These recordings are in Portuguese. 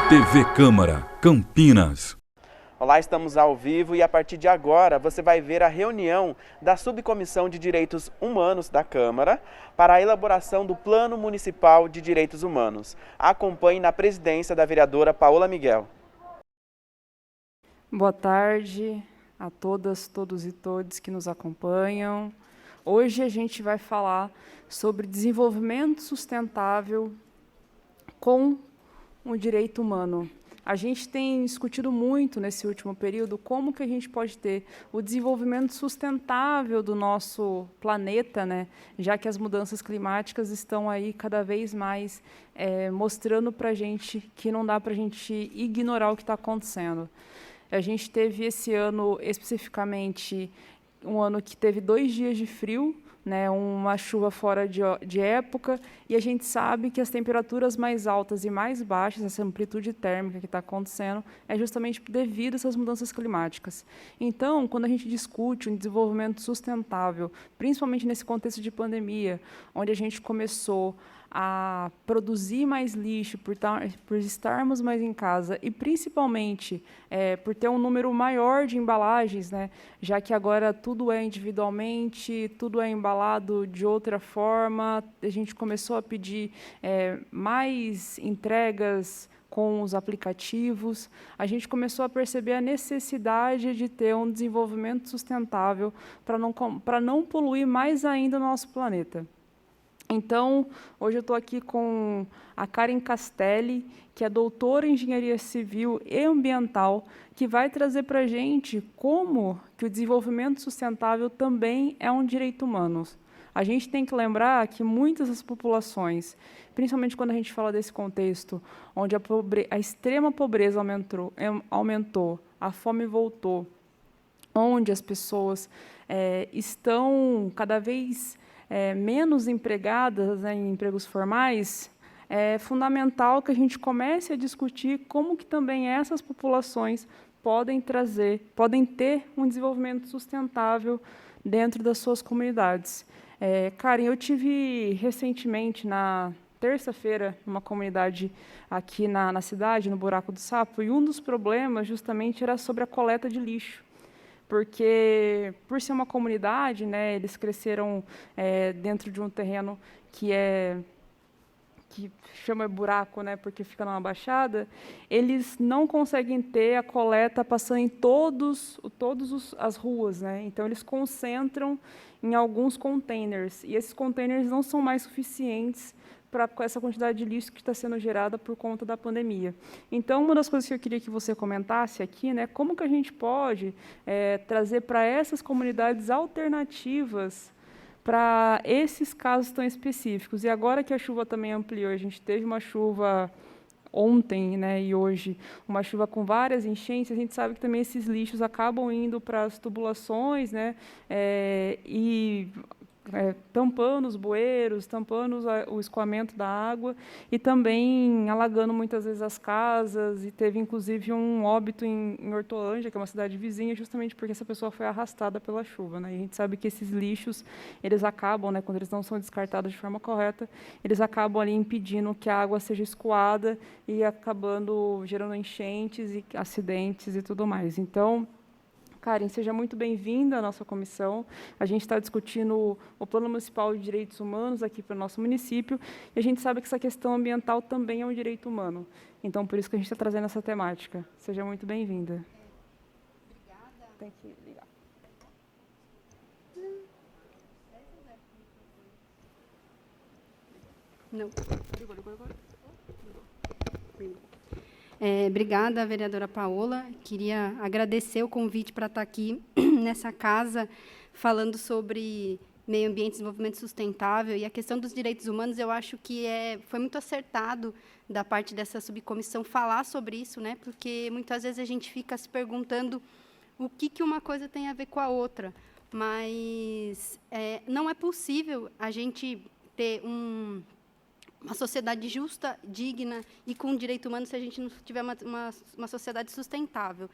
TV Câmara, Campinas. Olá, estamos ao vivo e a partir de agora você vai ver a reunião da Subcomissão de Direitos Humanos da Câmara para a elaboração do Plano Municipal de Direitos Humanos. Acompanhe na presidência da vereadora Paola Miguel. Boa tarde a todas, todos e todes que nos acompanham. Hoje a gente vai falar sobre desenvolvimento sustentável com o direito humano. A gente tem discutido muito nesse último período como que a gente pode ter o desenvolvimento sustentável do nosso planeta, né? Já que as mudanças climáticas estão aí cada vez mais mostrando para a gente que não dá para a gente ignorar o que está acontecendo. A gente teve esse ano, especificamente, um ano que teve 2 dias de frio, né, uma chuva fora de época, e a gente sabe que as temperaturas mais altas e mais baixas, essa amplitude térmica que está acontecendo, é justamente devido a essas mudanças climáticas. Então, quando a gente discute um desenvolvimento sustentável, principalmente nesse contexto de pandemia, onde a gente começou a produzir mais lixo, por estarmos mais em casa e, principalmente, por ter um número maior de embalagens, né, já que agora tudo é individualmente, tudo é embalado de outra forma, a gente começou a pedir mais entregas com os aplicativos, a gente começou a perceber a necessidade de ter um desenvolvimento sustentável para não poluir mais ainda o nosso planeta. Então, hoje eu estou aqui com a Karen Castelli, que é doutora em Engenharia Civil e Ambiental, que vai trazer para a gente como que o desenvolvimento sustentável também é um direito humano. A gente tem que lembrar que muitas das populações, principalmente quando a gente fala desse contexto, onde a extrema pobreza aumentou, a fome voltou, onde as pessoas estão cada vez menos empregadas, né, em empregos formais, é fundamental que a gente comece a discutir como que também essas populações podem ter um desenvolvimento sustentável dentro das suas comunidades. Karen, eu tive recentemente, na terça-feira, numa comunidade aqui na cidade, no Buraco do Sapo, e um dos problemas justamente era sobre a coleta de lixo. Porque, por ser uma comunidade, né, eles cresceram dentro de um terreno que chama buraco, né, porque fica numa baixada, eles não conseguem ter a coleta passando em todas as ruas, né? Então, eles concentram em alguns containers, e esses containers não são mais suficientes para essa quantidade de lixo que está sendo gerada por conta da pandemia. Então, uma das coisas que eu queria que você comentasse aqui, né, como que a gente pode trazer para essas comunidades alternativas para esses casos tão específicos. E agora que a chuva também ampliou, a gente teve uma chuva ontem, né, e hoje, uma chuva com várias enchentes, a gente sabe que também esses lixos acabam indo para as tubulações, né, tampando os bueiros, tampando o escoamento da água e também alagando muitas vezes as casas, e teve inclusive um óbito em Hortolândia, que é uma cidade vizinha, justamente porque essa pessoa foi arrastada pela chuva, né? E a gente sabe que esses lixos, eles acabam, né, quando eles não são descartados de forma correta, eles acabam ali impedindo que a água seja escoada e acabando gerando enchentes e acidentes e tudo mais. Então, Karen, seja muito bem-vinda à nossa comissão. A gente está discutindo o Plano Municipal de Direitos Humanos aqui para o nosso município, e a gente sabe que essa questão ambiental também é um direito humano. Então, por isso que a gente está trazendo essa temática. Seja muito bem-vinda. Obrigada. Tem que ligar. Não. Obrigada, vereadora Paola. Queria agradecer o convite para estar aqui nessa casa, falando sobre meio ambiente e desenvolvimento sustentável. E a questão dos direitos humanos, eu acho que foi muito acertado da parte dessa subcomissão falar sobre isso, né? Porque muitas vezes a gente fica se perguntando o que uma coisa tem a ver com a outra. Mas não é possível a gente ter uma sociedade justa, digna e com direito humano se a gente não tiver uma sociedade sustentável.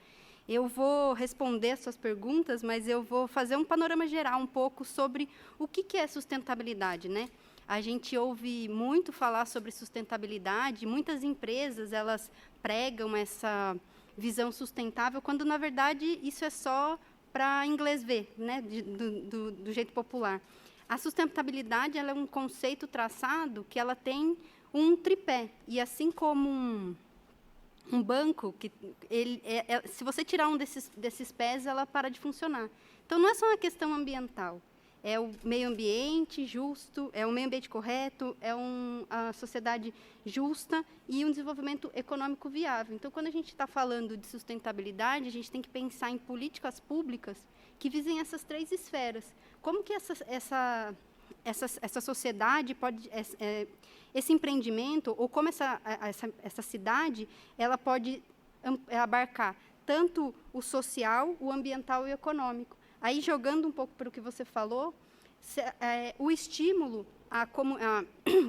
Eu vou responder as suas perguntas, mas eu vou fazer um panorama geral um pouco sobre o que é sustentabilidade, né? A gente ouve muito falar sobre sustentabilidade, muitas empresas elas pregam essa visão sustentável, quando, na verdade, isso é só para inglês ver, né, do jeito popular. A sustentabilidade ela é um conceito traçado que ela tem um tripé, e assim como um banco, que se você tirar um desses pés, ela para de funcionar. Então, não é só uma questão ambiental. É o meio ambiente justo, é o meio ambiente correto, é a sociedade justa e um desenvolvimento econômico viável. Então, quando a gente está falando de sustentabilidade, a gente tem que pensar em políticas públicas que visem essas três esferas. Como que essa sociedade pode, esse empreendimento, ou como essa cidade, ela pode abarcar tanto o social, o ambiental e o econômico. Aí, jogando um pouco para o que você falou, o estímulo a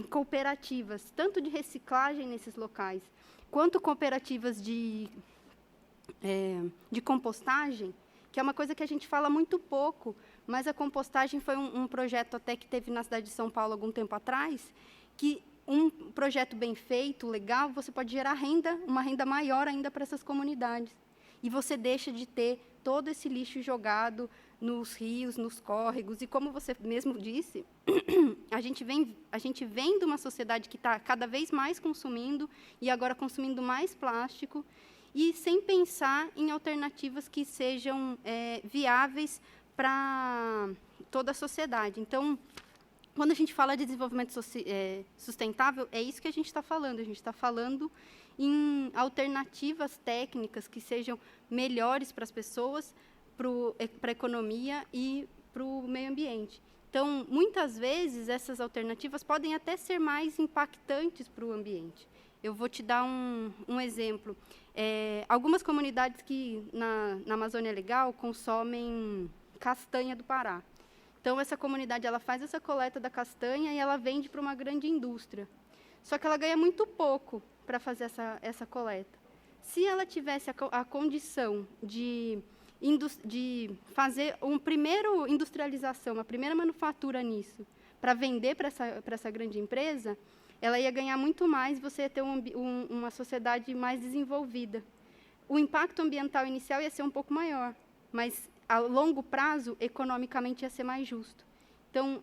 cooperativas, tanto de reciclagem nesses locais, quanto cooperativas de compostagem, que é uma coisa que a gente fala muito pouco, mas a compostagem foi um projeto até que teve na cidade de São Paulo algum tempo atrás, que um projeto bem feito, legal, você pode gerar renda, uma renda maior ainda para essas comunidades. E você deixa de ter todo esse lixo jogado nos rios, nos córregos. E como você mesmo disse, a gente vem de uma sociedade que está cada vez mais consumindo e agora consumindo mais plástico e sem pensar em alternativas que sejam viáveis para toda a sociedade. Então, quando a gente fala de desenvolvimento sustentável, é isso que a gente está falando. A gente está falando em alternativas técnicas que sejam melhores para as pessoas, para a economia e para o meio ambiente. Então, muitas vezes, essas alternativas podem até ser mais impactantes para o ambiente. Eu vou te dar um exemplo. Algumas comunidades que na Amazônia Legal consomem castanha do Pará. Então, essa comunidade ela faz essa coleta da castanha e ela vende para uma grande indústria. Só que ela ganha muito pouco para fazer essa coleta. Se ela tivesse a condição de fazer uma primeira industrialização, uma primeira manufatura nisso, para vender para essa grande empresa, ela ia ganhar muito mais, você ia ter uma sociedade mais desenvolvida. O impacto ambiental inicial ia ser um pouco maior, mas a longo prazo, economicamente, ia ser mais justo. Então,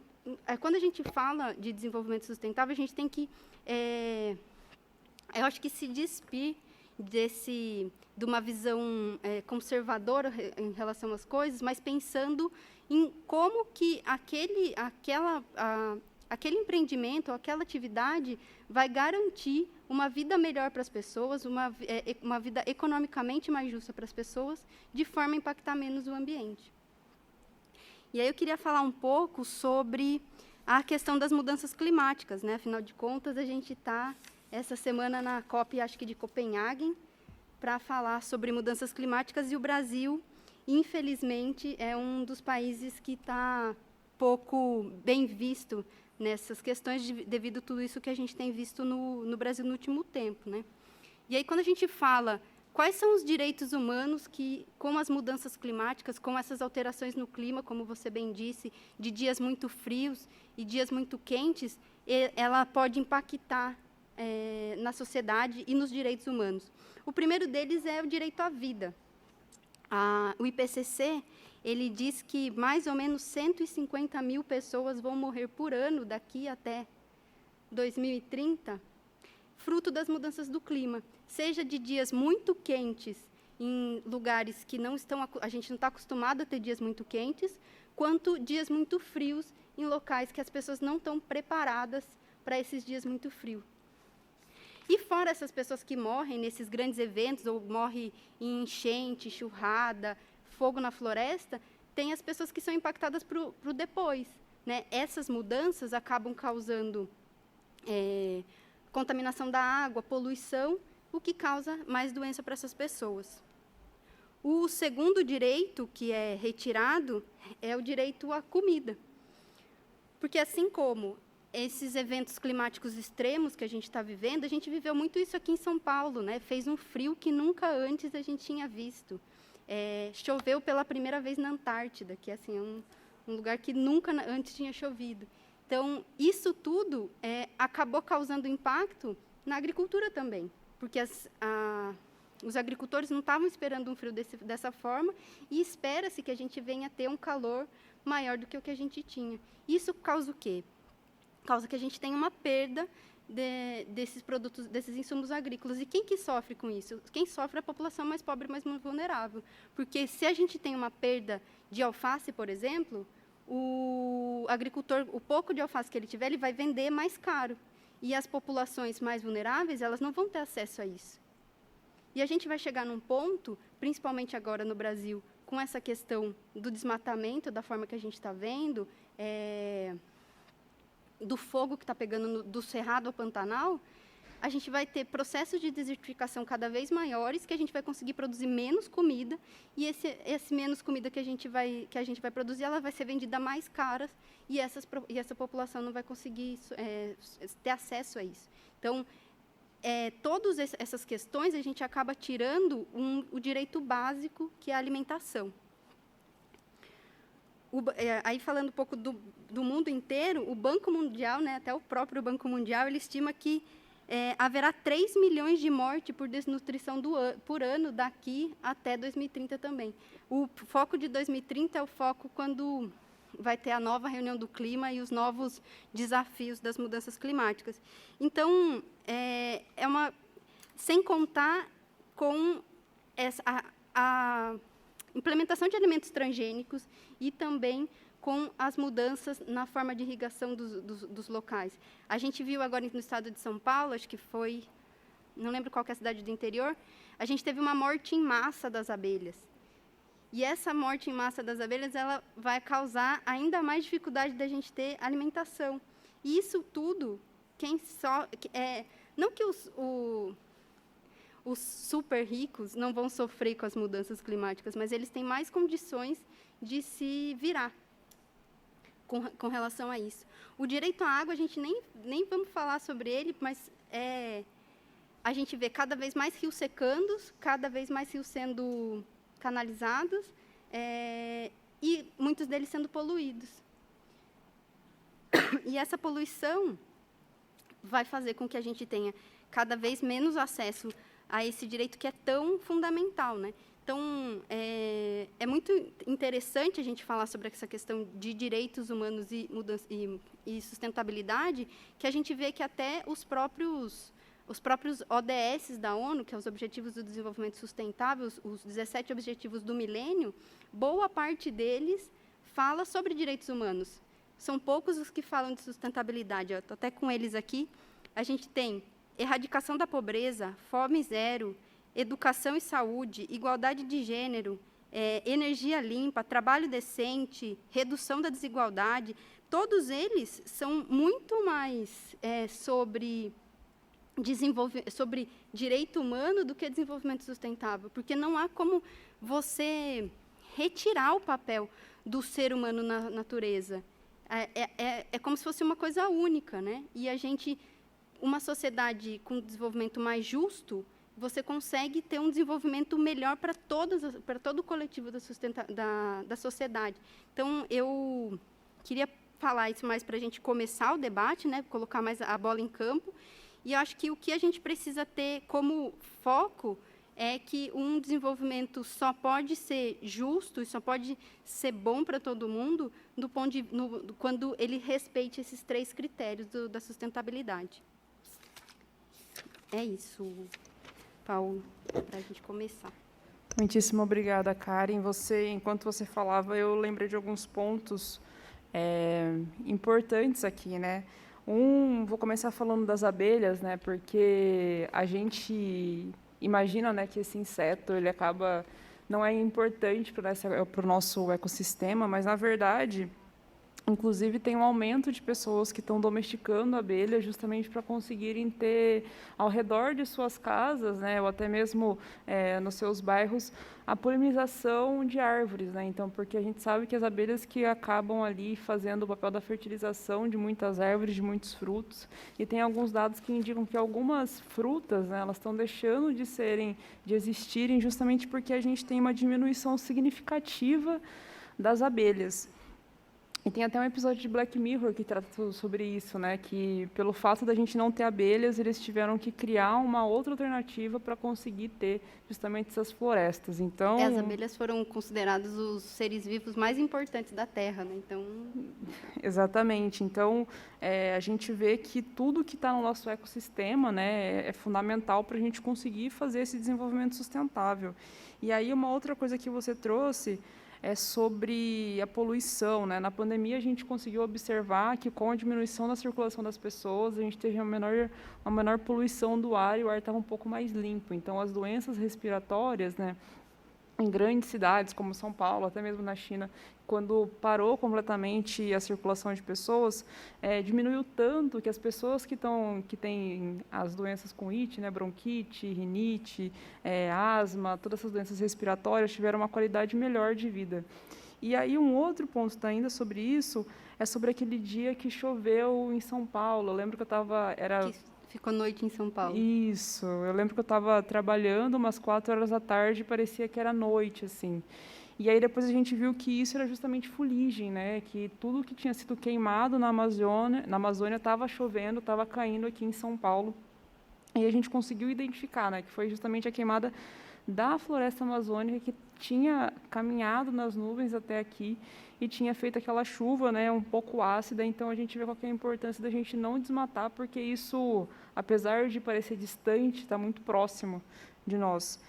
quando a gente fala de desenvolvimento sustentável, a gente tem que, eu acho que se despir de uma visão conservadora em relação às coisas, mas pensando em como que aquele empreendimento, aquela atividade vai garantir uma vida melhor para as pessoas, uma vida economicamente mais justa para as pessoas, de forma a impactar menos o ambiente. E aí eu queria falar um pouco sobre a questão das mudanças climáticas, né? Afinal de contas, a gente está essa semana na COP, acho que de Copenhague, para falar sobre mudanças climáticas, e o Brasil, infelizmente, é um dos países que está pouco bem visto nessas questões, devido a tudo isso que a gente tem visto no Brasil no último tempo, né? E aí, quando a gente fala quais são os direitos humanos que, com as mudanças climáticas, com essas alterações no clima, como você bem disse, de dias muito frios e dias muito quentes, ela pode impactar na sociedade e nos direitos humanos. O primeiro deles é o direito à vida. O IPCC, ele diz que mais ou menos 150 mil pessoas vão morrer por ano daqui até 2030, fruto das mudanças do clima, seja de dias muito quentes em lugares que a gente não está acostumado a ter dias muito quentes, quanto dias muito frios em locais que as pessoas não estão preparadas para esses dias muito frios. E fora essas pessoas que morrem nesses grandes eventos, ou morrem em enchente, enxurrada, fogo na floresta, tem as pessoas que são impactadas para o depois, né? Essas mudanças acabam causando contaminação da água, poluição, o que causa mais doença para essas pessoas. O segundo direito que é retirado é o direito à comida. Porque, assim como esses eventos climáticos extremos que a gente está vivendo, a gente viveu muito isso aqui em São Paulo, né? Fez um frio que nunca antes a gente tinha visto. choveu pela primeira vez na Antártida, que assim, é um lugar que nunca antes tinha chovido. Então, isso tudo acabou causando impacto na agricultura também, porque os agricultores não estavam esperando um frio dessa forma, e espera-se que a gente venha ter um calor maior do que o que a gente tinha. Isso causa o quê? Causa que a gente tenha uma perda desses produtos, desses insumos agrícolas. E quem que sofre com isso? Quem sofre é a população mais pobre e mais vulnerável. Porque se a gente tem uma perda de alface, por exemplo, o agricultor, o pouco de alface que ele tiver, ele vai vender mais caro. E as populações mais vulneráveis, elas não vão ter acesso a isso. E a gente vai chegar num ponto, principalmente agora no Brasil, com essa questão do desmatamento, da forma que a gente está vendo, do fogo que está pegando do Cerrado ao Pantanal, a gente vai ter processos de desertificação cada vez maiores, que a gente vai conseguir produzir menos comida, e esse menos comida que a gente vai produzir, ela vai ser vendida mais cara, e essa população não vai conseguir ter acesso a isso. Então, todas essas questões, a gente acaba tirando o direito básico, que é a alimentação. Aí, falando um pouco do mundo inteiro, o Banco Mundial, né, até o próprio Banco Mundial, ele estima que haverá 3 milhões de mortes por desnutrição por ano daqui até 2030 também. O foco de 2030 é o foco quando vai ter a nova reunião do clima e os novos desafios das mudanças climáticas. Então, sem contar com a implementação de alimentos transgênicos e também com as mudanças na forma de irrigação dos locais. A gente viu agora no estado de São Paulo, acho que foi, não lembro qual que é a cidade do interior, a gente teve uma morte em massa das abelhas. E essa morte em massa das abelhas, ela vai causar ainda mais dificuldade da gente ter alimentação. E isso tudo, não que os super ricos não vão sofrer com as mudanças climáticas, mas eles têm mais condições de se virar com relação a isso. O direito à água, a gente nem vamos falar sobre ele, mas a gente vê cada vez mais rios secando, cada vez mais rios sendo canalizados, e muitos deles sendo poluídos. E essa poluição vai fazer com que a gente tenha cada vez menos acesso a esse direito que é tão fundamental, né? Então, é muito interessante a gente falar sobre essa questão de direitos humanos e sustentabilidade, que a gente vê que até os próprios ODS da ONU, que são os Objetivos do Desenvolvimento Sustentável, os 17 Objetivos do Milênio, boa parte deles fala sobre direitos humanos. São poucos os que falam de sustentabilidade. Estou até com eles aqui. A gente tem erradicação da pobreza, fome zero, educação e saúde, igualdade de gênero, energia limpa, trabalho decente, redução da desigualdade. Todos eles são muito mais sobre direito humano do que desenvolvimento sustentável, porque não há como você retirar o papel do ser humano na natureza. É como se fosse uma coisa única, né? E uma sociedade com desenvolvimento mais justo, você consegue ter um desenvolvimento melhor para todo o coletivo da sociedade. Então, eu queria falar isso mais para a gente começar o debate, né? Colocar mais a bola em campo. E eu acho que o que a gente precisa ter como foco é que um desenvolvimento só pode ser justo e só pode ser bom para todo mundo quando ele respeite esses 3 critérios da sustentabilidade. É isso, Paulo, para a gente começar. Muitíssimo obrigada, Karen. Enquanto você falava, eu lembrei de alguns pontos importantes aqui, né? Vou começar falando das abelhas, né? Porque a gente imagina, né, que esse inseto ele não é importante para o nosso ecossistema, mas na verdade Inclusive, tem um aumento de pessoas que estão domesticando abelhas justamente para conseguirem ter, ao redor de suas casas, né, ou até mesmo nos seus bairros, a polinização de árvores, né? Então, porque a gente sabe que as abelhas que acabam ali fazendo o papel da fertilização de muitas árvores, de muitos frutos, e tem alguns dados que indicam que algumas frutas, né, elas estão deixando de existirem justamente porque a gente tem uma diminuição significativa das abelhas. E tem até um episódio de Black Mirror que trata sobre isso, né? Que pelo fato da gente não ter abelhas, eles tiveram que criar uma outra alternativa para conseguir ter justamente essas florestas. Então, As abelhas foram considerados os seres vivos mais importantes da Terra, né? Então, exatamente. Então, a gente vê que tudo que está no nosso ecossistema, né, é fundamental para a gente conseguir fazer esse desenvolvimento sustentável. E aí, uma outra coisa que você trouxe é sobre a poluição, né? Na pandemia, a gente conseguiu observar que, com a diminuição da circulação das pessoas, a gente teve uma menor poluição do ar e o ar estava um pouco mais limpo. Então, as doenças respiratórias, né, em grandes cidades como São Paulo, até mesmo na China, quando parou completamente a circulação de pessoas, diminuiu tanto que as pessoas que têm as doenças com IT, né, bronquite, rinite, asma, todas essas doenças respiratórias tiveram uma qualidade melhor de vida. E aí um outro ponto ainda sobre isso é sobre aquele dia que choveu em São Paulo. Eu lembro que ficou noite em São Paulo. Isso, eu lembro que eu estava trabalhando umas 4 horas da tarde, parecia que era noite, assim. E aí depois a gente viu que isso era justamente fuligem, né? Que tudo que tinha sido queimado na Amazônia estava chovendo, estava caindo aqui em São Paulo. E a gente conseguiu identificar, né? Que foi justamente a queimada da floresta amazônica que tinha caminhado nas nuvens até aqui e tinha feito aquela chuva, né, um pouco ácida. Então a gente vê qual que é a importância da gente não desmatar, porque isso, apesar de parecer distante, está muito próximo de nós.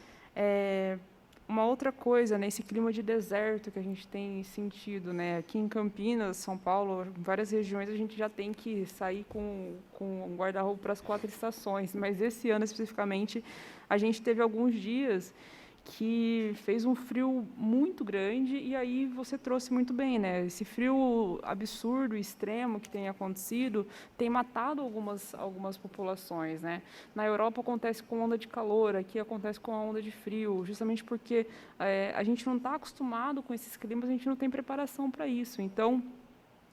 Uma outra coisa, né, esse clima de deserto que a gente tem sentido, né, aqui em Campinas, São Paulo, em várias regiões a gente já tem que sair com um guarda-roupa para as 4 estações, mas esse ano especificamente a gente teve alguns dias que fez um frio muito grande e aí você trouxe muito bem, né? Esse frio absurdo, extremo que tem acontecido, tem matado algumas populações, né? Na Europa acontece com onda de calor, aqui acontece com a onda de frio, justamente porque a gente não está acostumado com esses climas, a gente não tem preparação para isso. Então,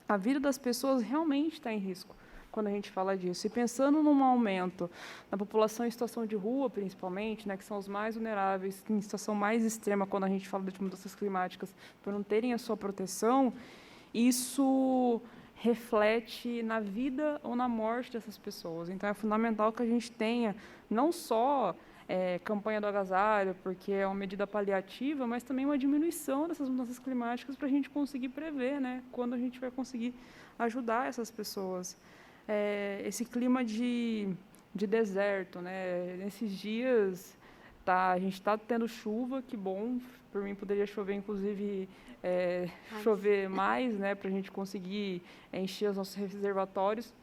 a vida das pessoas realmente está em risco quando a gente fala disso. E pensando num aumento na população em situação de rua, principalmente, né, que são os mais vulneráveis, em situação mais extrema quando a gente fala de mudanças climáticas, por não terem a sua proteção, isso reflete na vida ou na morte dessas pessoas. Então, é fundamental que a gente tenha não só campanha do agasalho, porque é uma medida paliativa, mas também uma diminuição dessas mudanças climáticas para a gente conseguir prever, né, quando a gente vai conseguir ajudar essas pessoas. Esse clima de deserto, né? Nesses dias a gente está tendo chuva, que bom, por mim poderia chover, inclusive chover mais, né, para a gente conseguir encher os nossos reservatórios.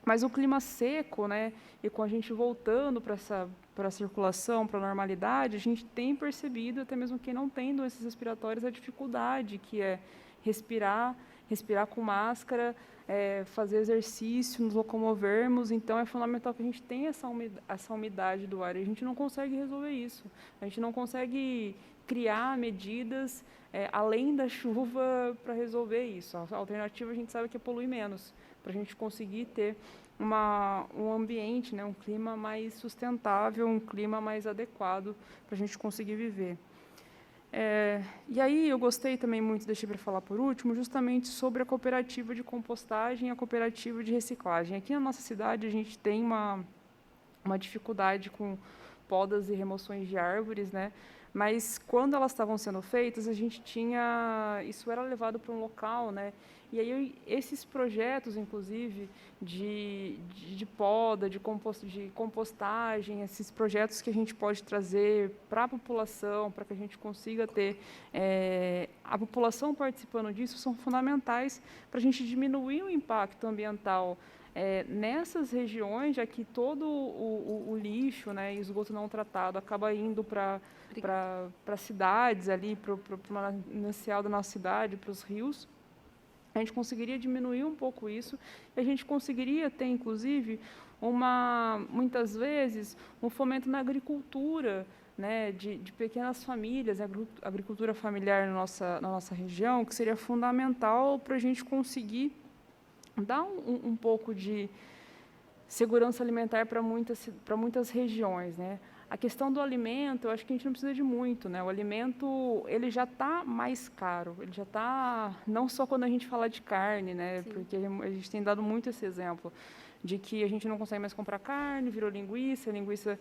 Mas o clima seco, né, e com a gente voltando para a circulação, para a normalidade, a gente tem percebido, até mesmo quem não tem doenças respiratórias, a dificuldade que é respirar com máscara, fazer exercício, nos locomovermos. Então, é fundamental que a gente tenha essa umidade do ar. E a gente não consegue resolver isso. A gente não consegue criar medidas além da chuva para resolver isso. A alternativa a gente sabe que é poluir menos, para a gente conseguir ter um ambiente, né, um clima mais sustentável, um clima mais adequado para a gente conseguir viver. E aí eu gostei também muito, deixei para falar por último, justamente sobre a cooperativa de compostagem e a cooperativa de reciclagem. Aqui na nossa cidade a gente tem uma dificuldade com podas e remoções de árvores, né? Mas quando elas estavam sendo feitas, isso era levado para um local, né? E aí esses projetos, inclusive, de poda, de compostagem, esses projetos que a gente pode trazer para a população, para que a gente consiga ter a população participando disso, são fundamentais para a gente diminuir o impacto ambiental nessas regiões, já que todo o lixo, né, e esgoto não tratado acaba indo para cidades ali, para o manancial da nossa cidade, para os rios. a gente conseguiria diminuir um pouco isso e a gente conseguiria ter, inclusive, muitas vezes, um fomento na agricultura, né, de pequenas famílias, agricultura familiar na nossa região, que seria fundamental para a gente conseguir dar um pouco de segurança alimentar para muitas regiões, né? A questão do alimento, eu acho que a gente não precisa de muito, né? O alimento, ele já está mais caro, ele já está, não só quando a gente fala de carne, né? Sim. Porque a gente tem dado muito esse exemplo de que a gente não consegue mais comprar carne, virou linguiça, linguiça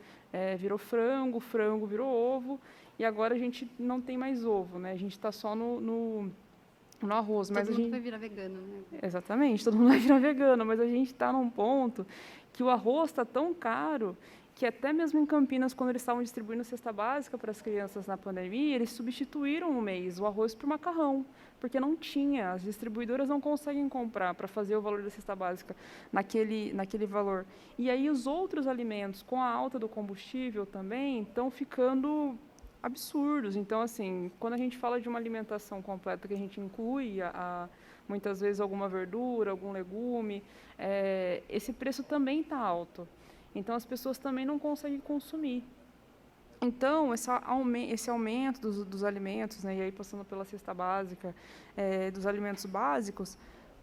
virou frango, frango virou ovo, e agora a gente não tem mais ovo, né? A gente está só no arroz. Todo mundo vai virar vegano, né? Exatamente, todo mundo vai virar vegano, mas a gente está num ponto que o arroz está tão caro que até mesmo em Campinas, quando eles estavam distribuindo cesta básica para as crianças na pandemia, eles substituíram um mês o arroz por macarrão, porque não tinha, as distribuidoras não conseguem comprar para fazer o valor da cesta básica naquele valor. E aí os outros alimentos, com a alta do combustível também, estão ficando absurdos. Então, assim, quando a gente fala de uma alimentação completa, que a gente inclui muitas vezes alguma verdura, algum legume, esse preço também está alto. Então, as pessoas também não conseguem consumir. Então, esse aumento dos alimentos, né, e aí passando pela cesta básica, dos alimentos básicos,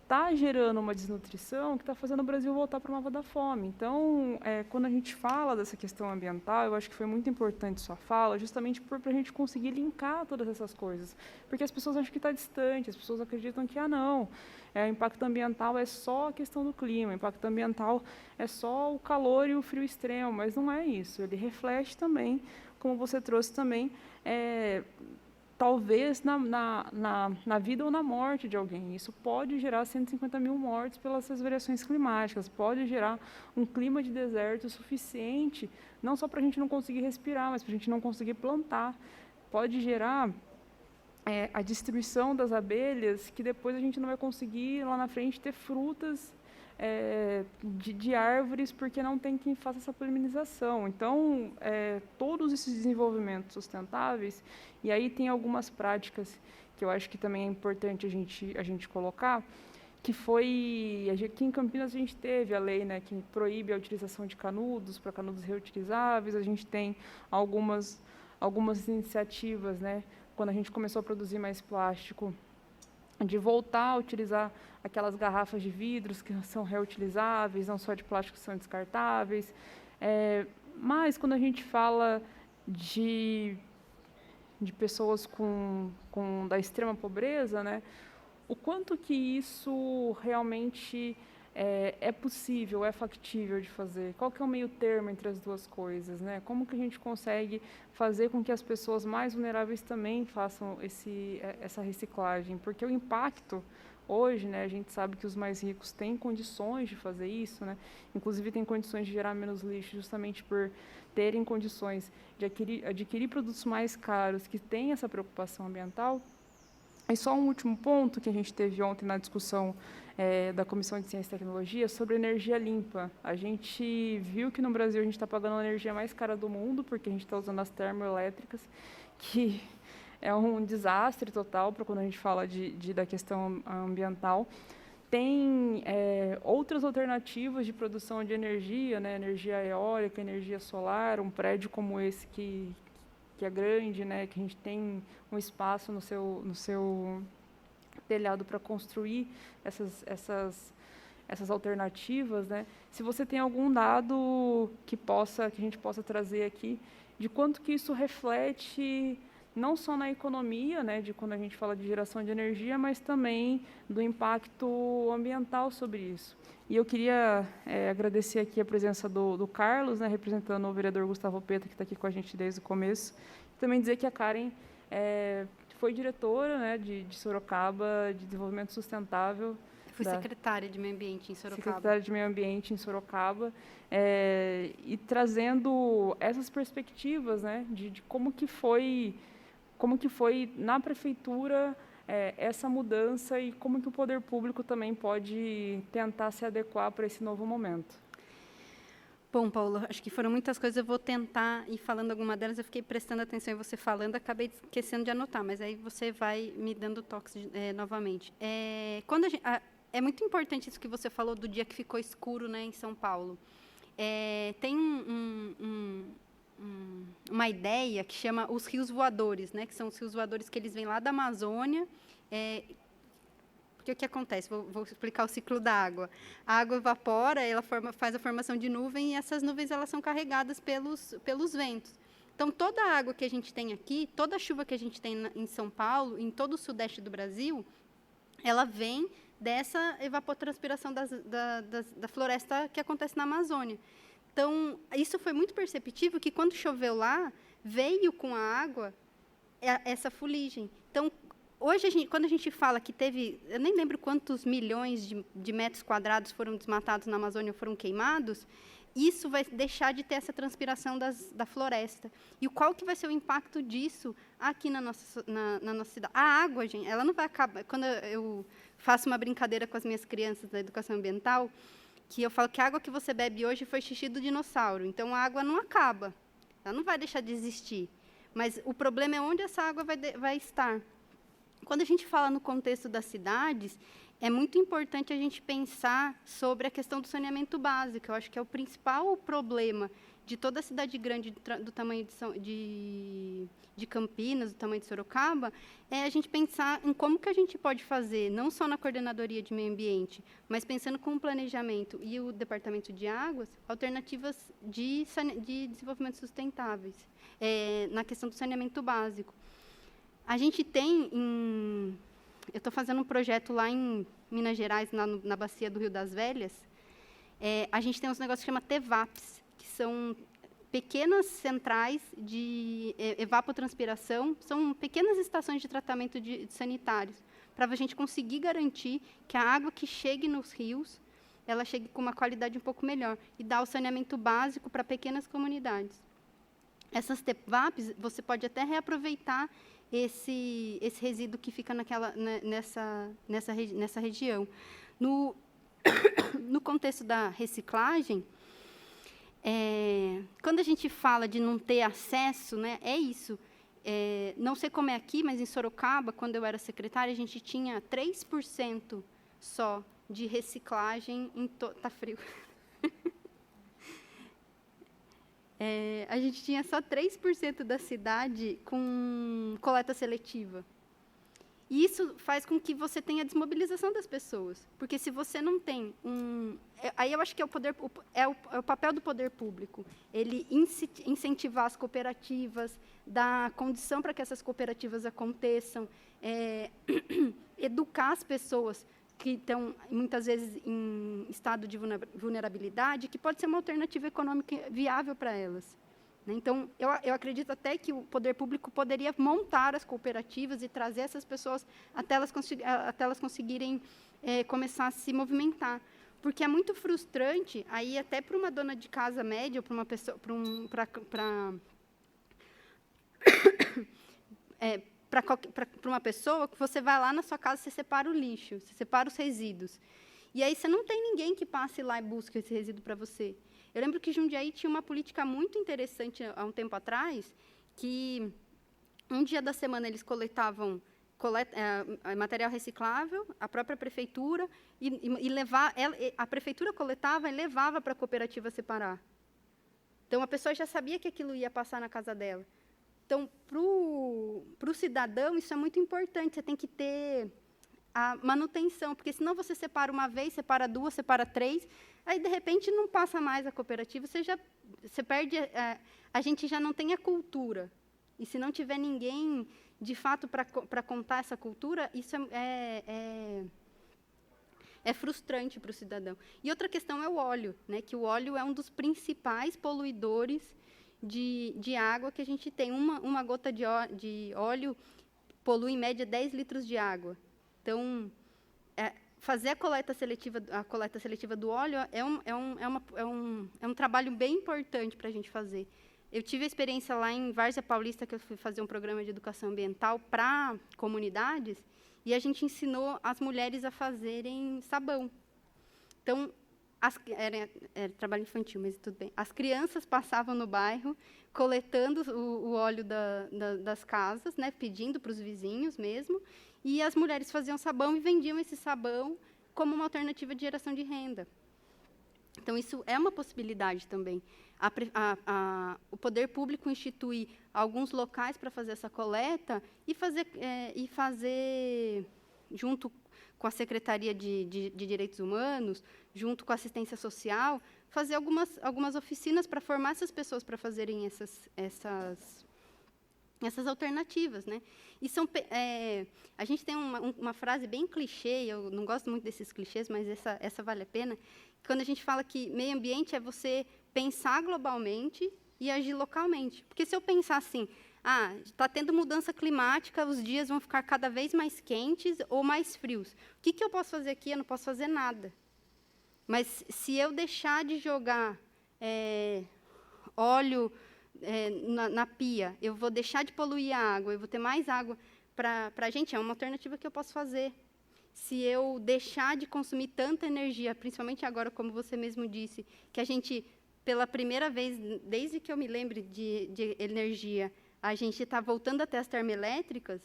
está gerando uma desnutrição que está fazendo o Brasil voltar para o mapa da fome. Então, quando a gente fala dessa questão ambiental, eu acho que foi muito importante sua fala, justamente para a gente conseguir linkar todas essas coisas. Porque as pessoas acham que está distante, as pessoas acreditam que, não, o impacto ambiental é só a questão do clima, o impacto ambiental é só o calor e o frio extremo, mas não é isso. Ele reflete também, como você trouxe também, talvez na vida ou na morte de alguém. Isso pode gerar 150 mil mortes pelas variações climáticas, pode gerar um clima de deserto suficiente, não só para a gente não conseguir respirar, mas para a gente não conseguir plantar. Pode gerar a destruição das abelhas, que depois a gente não vai conseguir, lá na frente, ter frutas de árvores, porque não tem quem faça essa polinização. Então, todos esses desenvolvimentos sustentáveis, e aí tem algumas práticas que eu acho que também é importante a gente colocar, que foi, aqui em Campinas a gente teve a lei, né, que proíbe a utilização de canudos para canudos reutilizáveis, a gente tem algumas iniciativas, né, quando a gente começou a produzir mais plástico, de voltar a utilizar aquelas garrafas de vidros que são reutilizáveis, não só de plástico que são descartáveis. Mas quando a gente fala de pessoas da extrema pobreza, né, o quanto que isso realmente é possível, é factível de fazer? Qual que é o meio termo entre as duas coisas, né? Como que a gente consegue fazer com que as pessoas mais vulneráveis também façam essa reciclagem? Porque o impacto hoje, né, a gente sabe que os mais ricos têm condições de fazer isso, né? Inclusive têm condições de gerar menos lixo justamente por terem condições de adquirir produtos mais caros que têm essa preocupação ambiental. E só um último ponto que a gente teve ontem na discussão da Comissão de Ciência e Tecnologia sobre energia limpa. A gente viu que no Brasil a gente está pagando a energia mais cara do mundo, porque a gente está usando as termoelétricas, que é um desastre total para quando a gente fala da questão ambiental. Tem outras alternativas de produção de energia, né? Energia eólica, energia solar, um prédio como esse que é grande, né, que a gente tem um espaço no seu telhado para construir essas alternativas, né? Se você tem algum dado que a gente possa trazer aqui, de quanto que isso reflete não só na economia, né, de quando a gente fala de geração de energia, mas também do impacto ambiental sobre isso. E eu queria agradecer aqui a presença do Carlos, né, representando o vereador Gustavo Peta, que está aqui com a gente desde o começo. Também dizer que a Karen foi diretora, né, de Sorocaba, de Desenvolvimento Sustentável. Fui secretária de Meio Ambiente em Sorocaba. Secretária de Meio Ambiente em Sorocaba. E trazendo essas perspectivas, né, de como que foi na prefeitura essa mudança e como que o poder público também pode tentar se adequar para esse novo momento. Bom, Paula, acho que foram muitas coisas, eu vou tentar ir falando alguma delas, eu fiquei prestando atenção em você falando, acabei esquecendo de anotar, mas aí você vai me dando toques novamente. É muito importante isso que você falou do dia que ficou escuro, né, em São Paulo. Tem uma ideia que chama os rios voadores, né, que são os rios voadores que eles vêm lá da Amazônia. Porque o que acontece? Vou explicar o ciclo da água. A água evapora, ela faz a formação de nuvem, e essas nuvens elas são carregadas pelos ventos. Então, toda a água que a gente tem aqui, toda a chuva que a gente tem em São Paulo, em todo o sudeste do Brasil, ela vem dessa evapotranspiração da floresta que acontece na Amazônia. Então, isso foi muito perceptível, que quando choveu lá, veio com a água essa fuligem. Então, hoje, quando a gente fala que teve, eu nem lembro quantos milhões de metros quadrados foram desmatados na Amazônia, foram queimados, isso vai deixar de ter essa transpiração da floresta. E qual que vai ser o impacto disso aqui na nossa cidade? A água, gente, ela não vai acabar. Quando eu faço uma brincadeira com as minhas crianças da educação ambiental, que eu falo que a água que você bebe hoje foi xixi do dinossauro. Então, a água não acaba. Ela não vai deixar de existir. Mas o problema é onde essa água vai estar. Quando a gente fala no contexto das cidades, é muito importante a gente pensar sobre a questão do saneamento básico. Eu acho que é o principal problema de toda a cidade grande do tamanho de Campinas, do tamanho de Sorocaba, é a gente pensar em como que a gente pode fazer, não só na Coordenadoria de Meio Ambiente, mas pensando com o planejamento e o Departamento de Águas, alternativas de desenvolvimento sustentáveis, na questão do saneamento básico. A gente tem, eu estou fazendo um projeto lá em Minas Gerais, na bacia do Rio das Velhas. A gente tem uns negócios que chama TEVAPs, que são pequenas centrais de evapotranspiração, são pequenas estações de tratamento de sanitários, para a gente conseguir garantir que a água que chegue nos rios, ela chegue com uma qualidade um pouco melhor, e dar o saneamento básico para pequenas comunidades. Essas TEVAPs, você pode até reaproveitar esse resíduo que fica nessa região. No contexto da reciclagem, quando a gente fala de não ter acesso, né, é isso. Não sei como é aqui, mas em Sorocaba, quando eu era secretária, a gente tinha 3% só de reciclagem em Tá frio. A gente tinha só 3% da cidade com coleta seletiva. E isso faz com que você tenha desmobilização das pessoas. Porque se você não tem aí eu acho que é o papel do poder público. Ele incentivar as cooperativas, dar condição para que essas cooperativas aconteçam, educar as pessoas que estão, muitas vezes, em estado de vulnerabilidade, que pode ser uma alternativa econômica viável para elas. Então, eu acredito até que o poder público poderia montar as cooperativas e trazer essas pessoas até elas conseguirem começar a se movimentar. Porque é muito frustrante, aí até para uma dona de casa média, ou para uma pessoa, para uma pessoa, que você vai lá na sua casa, você separa o lixo, você separa os resíduos. E aí você não tem ninguém que passe lá e busque esse resíduo para você. Eu lembro que Jundiaí tinha uma política muito interessante há um tempo atrás, que um dia da semana eles coletavam material reciclável, a própria prefeitura, a prefeitura coletava e levava para a cooperativa separar. Então, a pessoa já sabia que aquilo ia passar na casa dela. Então, para o cidadão, isso é muito importante. Você tem que ter a manutenção, porque senão você separa uma vez, separa duas, separa três, aí, de repente, não passa mais a cooperativa, você perde, a gente já não tem a cultura. E se não tiver ninguém, de fato, para contar essa cultura, isso é frustrante para o cidadão. E outra questão é o óleo, né, que o óleo é um dos principais poluidores de água que a gente tem. Uma gota de óleo polui, em média, 10 litros de água. Então, fazer a coleta seletiva do óleo é um trabalho bem importante para a gente fazer. Eu tive a experiência lá em Várzea Paulista, que eu fui fazer um programa de educação ambiental para comunidades, e a gente ensinou as mulheres a fazerem sabão. Então, Era trabalho infantil, mas tudo bem. As crianças passavam no bairro coletando o óleo das casas, né, pedindo para os vizinhos mesmo, e as mulheres faziam sabão e vendiam esse sabão como uma alternativa de geração de renda. Então, isso é uma possibilidade também. O poder público instituir alguns locais para fazer essa coleta e fazer junto com a Secretaria de Direitos Humanos, junto com a assistência social, fazer algumas oficinas para formar essas pessoas para fazerem essas alternativas, né? E a gente tem uma frase bem clichê, eu não gosto muito desses clichês, mas essa vale a pena, quando a gente fala que meio ambiente é você pensar globalmente e agir localmente. Porque se eu pensar assim, está tendo mudança climática, os dias vão ficar cada vez mais quentes ou mais frios. O que eu posso fazer aqui? Eu não posso fazer nada. Mas se eu deixar de jogar óleo na pia, eu vou deixar de poluir a água, eu vou ter mais água para a gente, é uma alternativa que eu posso fazer. Se eu deixar de consumir tanta energia, principalmente agora, como você mesmo disse, que a gente, pela primeira vez, desde que eu me lembre de energia, a gente está voltando até as termoelétricas.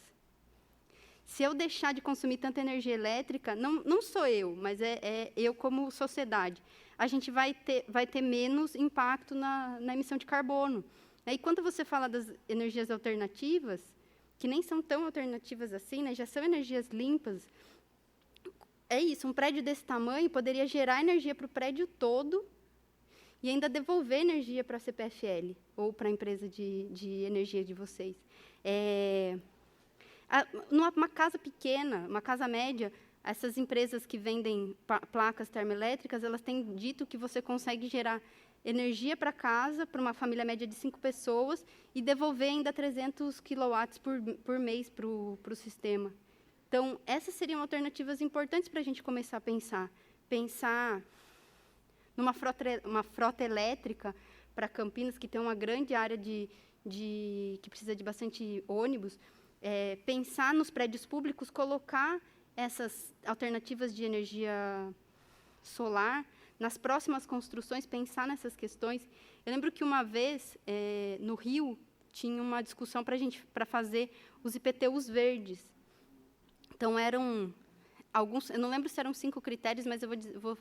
Se eu deixar de consumir tanta energia elétrica, não sou eu, mas é eu como sociedade, a gente vai ter menos impacto na emissão de carbono. E quando você fala das energias alternativas, que nem são tão alternativas assim, né, já são energias limpas, é isso, um prédio desse tamanho poderia gerar energia para o prédio todo e ainda devolver energia para a CPFL, ou para a empresa de energia de vocês. Numa casa pequena, uma casa média, essas empresas que vendem placas termoelétricas, elas têm dito que você consegue gerar energia para casa, para uma família média de 5 pessoas, e devolver ainda 300 quilowatts por mês para o sistema. Então, essas seriam alternativas importantes para a gente começar a pensar. Pensar numa frota elétrica para Campinas, que tem uma grande área que precisa de bastante ônibus. Pensar nos prédios públicos, colocar essas alternativas de energia solar nas próximas construções, pensar nessas questões. Eu lembro que uma vez, no Rio, tinha uma discussão para fazer os IPTUs verdes. Então, eram alguns, eu não lembro se eram 5 critérios, mas eu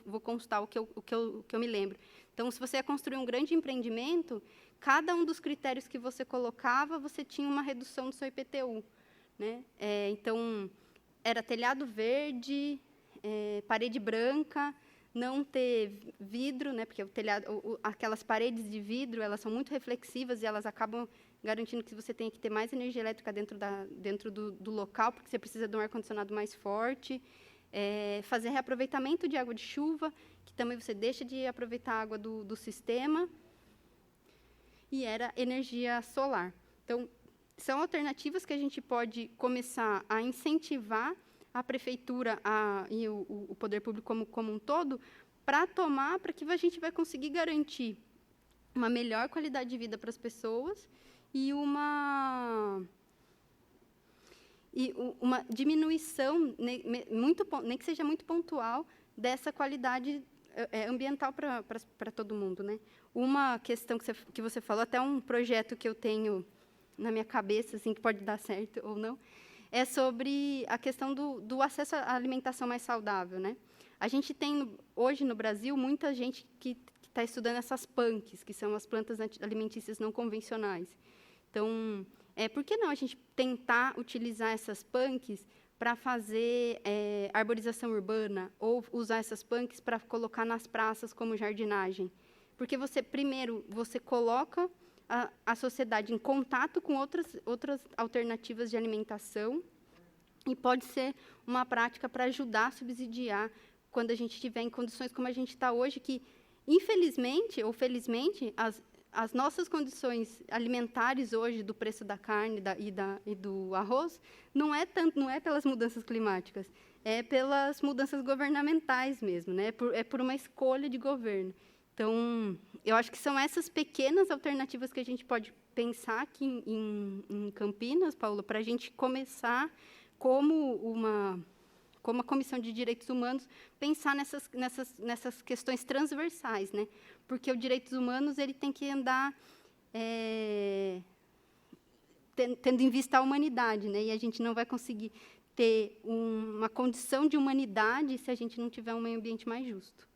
vou constar o que eu me lembro. Então, se você ia construir um grande empreendimento, cada um dos critérios que você colocava, você tinha uma redução do seu IPTU. Né? Então, era telhado verde, parede branca, não ter vidro, né? Porque aquelas paredes de vidro, elas são muito reflexivas e elas acabam garantindo que você tenha que ter mais energia elétrica dentro do local, porque você precisa de um ar-condicionado mais forte. Fazer reaproveitamento de água de chuva, que também você deixa de aproveitar a água do sistema. E era energia solar. Então, são alternativas que a gente pode começar a incentivar a prefeitura e o poder público como um todo para que a gente vai conseguir garantir uma melhor qualidade de vida para as pessoas e uma diminuição, nem que seja muito pontual, dessa qualidade ambiental para todo mundo. Né? Uma questão que você falou, até um projeto que eu tenho na minha cabeça, assim, que pode dar certo ou não, é sobre a questão do acesso à alimentação mais saudável. Né? A gente tem, hoje, no Brasil, muita gente que está estudando essas PANCs, que são as plantas alimentícias não convencionais. Então, por que não a gente tentar utilizar essas PANCs para fazer arborização urbana, ou usar essas PANCs para colocar nas praças como jardinagem? Porque, primeiro, você coloca a sociedade em contato com outras alternativas de alimentação e pode ser uma prática para ajudar a subsidiar quando a gente estiver em condições como a gente está hoje, que, infelizmente ou felizmente, as nossas condições alimentares hoje, do preço da carne e do arroz, não é pelas mudanças climáticas, é pelas mudanças governamentais mesmo, né? É por uma escolha de governo. Então, eu acho que são essas pequenas alternativas que a gente pode pensar aqui em Campinas, Paula, para a gente começar como como a Comissão de Direitos Humanos, pensar nessas questões transversais, né? Porque o direitos humanos ele tem que andar tendo em vista a humanidade, né? E a gente não vai conseguir ter uma condição de humanidade se a gente não tiver um meio ambiente mais justo.